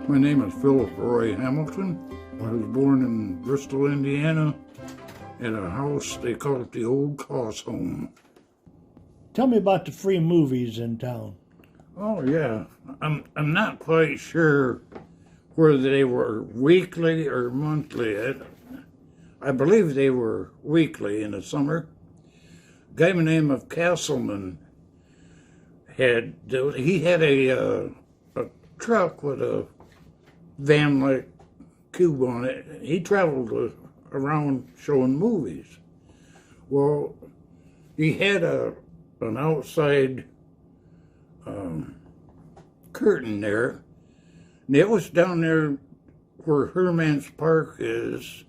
My name is Philip Roy Hamilton. I was born in Bristol, Indiana, in a house, they call it the Old Coss Home. Tell me about the free movies in town. Oh yeah, I'm not quite sure whether they were weekly or monthly. I believe they were weekly in the summer. A guy by the name of Castleman had a truck with a van-like cube on it. He traveled around showing movies. Well, he had an outside curtain there, and it was down there where Herman's Park is.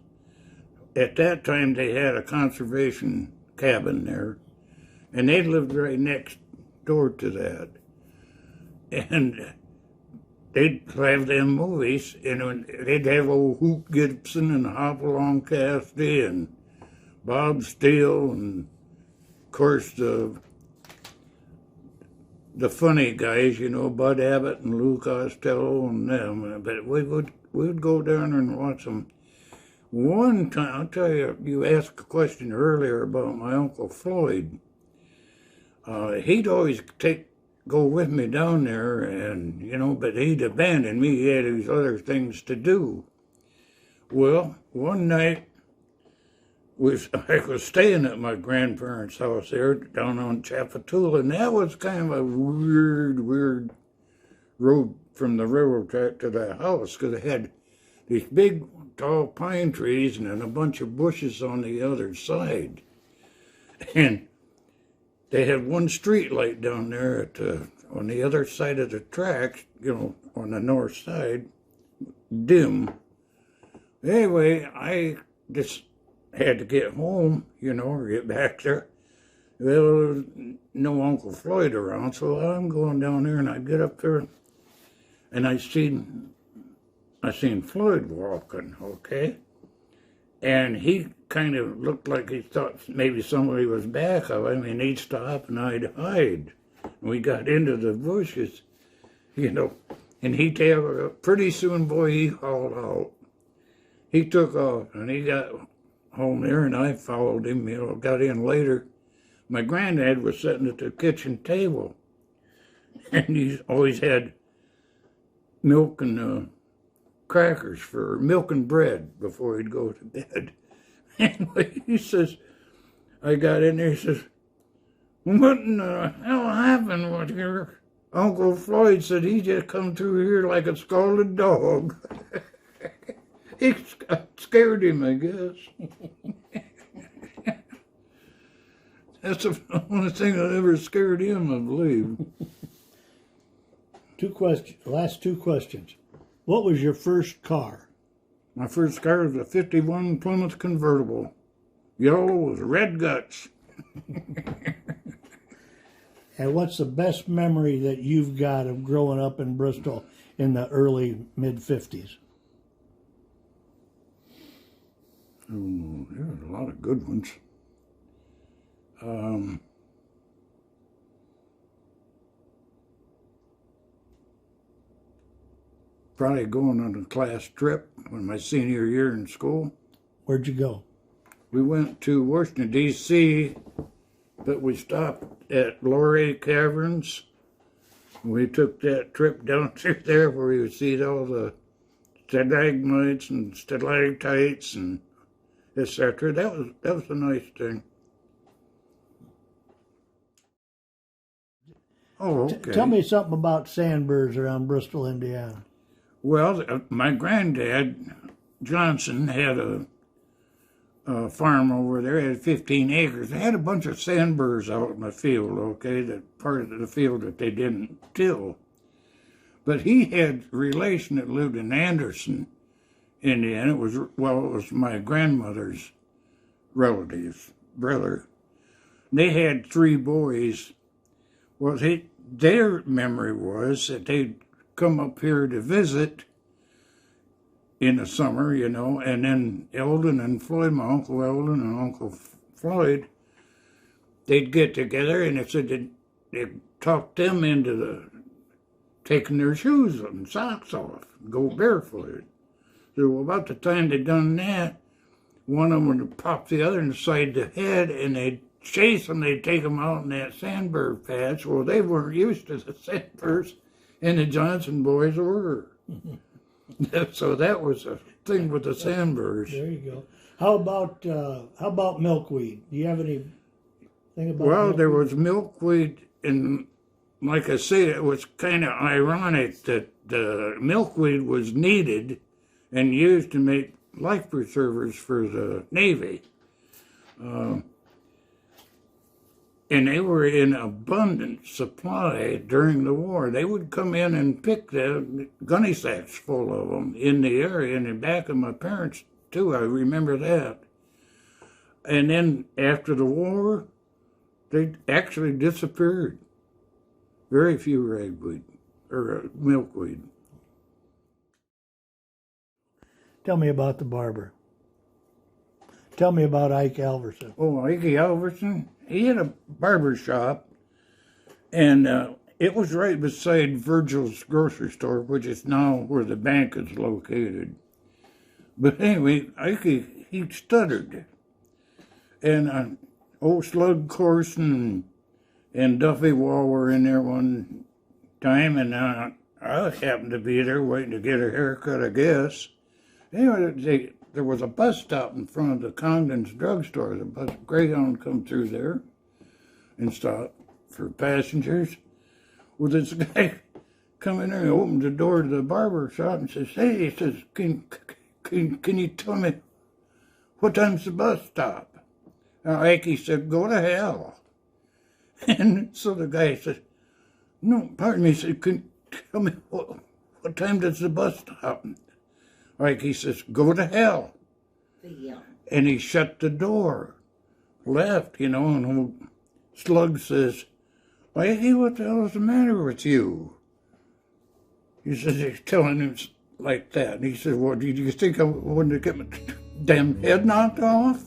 At that time, they had a conservation cabin there, and they lived right next door to that. And they'd have them movies, and they'd have old Hoop Gibson and Hopalong Cassidy and Bob Steele, and of course the funny guys, you know, Bud Abbott and Lou Costello and them. But we would go down and watch them. One time, I'll tell you, you asked a question earlier about my Uncle Floyd. He'd always go with me down there, and, you know, but he'd abandon me. He had these other things to do. Well, one night, I was staying at my grandparents' house there down on Chapatula, and that was kind of a weird road from the railroad track to the house, because it had these big, tall pine trees and then a bunch of bushes on the other side. And they had one street light down there on the other side of the tracks, you know, on the north side, dim. Anyway, I just had to get home, you know, or get back there. Well, there was no Uncle Floyd around, so I'm going down there, and I get up there, and I seen Floyd walking, okay? And he kind of looked like he thought maybe somebody was back of him, and he'd stop and I'd hide. And we got into the bushes, you know, and pretty soon, boy, he hauled out. He took off, and he got home there, and I followed him, you know, got in later. My granddad was sitting at the kitchen table, and he always had milk and crackers for milk and bread before he'd go to bed. Anyway, he says, I got in there, he says, what in the hell happened with your Uncle Floyd? Said he just come through here like a scalded dog. It scared him, I guess. That's the only thing that ever scared him, I believe. Last two questions. What was your first car? My first car was a 51 Plymouth convertible. Yellow with red guts. And what's the best memory that you've got of growing up in Bristol in the early, mid-50s? Oh, there's a lot of good ones. Probably going on a class trip in my senior year in school. Where'd you go? We went to Washington, D.C., but we stopped at Luray Caverns. We took that trip down through there where you would see all the stalagmites and stalactites and etc. That was a nice thing. Oh, okay. Tell me something about sandbirds around Bristol, Indiana. Well, my granddad, Johnson, had a farm over there. He had 15 acres. They had a bunch of sandbirds out in the field, okay, that part of the field that they didn't till. But he had a relation that lived in Anderson, Indiana. It was my grandmother's relatives, brother. They had 3 boys. Well, their memory was that they'd come up here to visit in the summer, you know, and then Eldon and Floyd, my Uncle Eldon and Uncle Floyd, they'd get together, and they said they'd talk them into taking their shoes and socks off, go barefooted. So about the time they done that, one of them would pop the other inside the head, and they'd chase them. They'd take them out in that sandbird patch. Well, they weren't used to the sandbirds, and the Johnson boys were. So that was a thing with the sandbirds. There you go. How about milkweed? Do you have anything about? Well, milkweed? there was milkweed, and like I say, it was kind of ironic that the milkweed was needed and used to make life preservers for the Navy. And they were in abundant supply during the war. They would come in and pick the gunny sacks full of them in the area, in the back of my parents, too. I remember that. And then after the war, they actually disappeared. Very few ragweed, or milkweed. Tell me about the barber. Tell me about Ike Alverson. Oh, Ike Alverson, he had a barber shop, and it was right beside Virgil's grocery store, which is now where the bank is located. But anyway, Ike, he stuttered. And old Slug Corson and Duffy Wall were in there one time, and I happened to be there waiting to get a haircut, I guess. Anyway, there was a bus stop in front of the Congdon's drugstore. The bus Greyhound come through there and stopped for passengers. Well, this guy come in there and opened the door to the barber shop and says, "Hey," he says, can you tell me what time's the bus stop?" Now, Ike said, "Go to hell." And so the guy said, "No, pardon me," he said, "can you tell me what time does the bus stop?" Ike says, "Go to hell." Yeah. And he shut the door, left, and old Slug says, "Ike, what the hell is the matter with you?" He says, he's telling him like that. And he says, "Well, did you think I wanted to get my damn head knocked off?"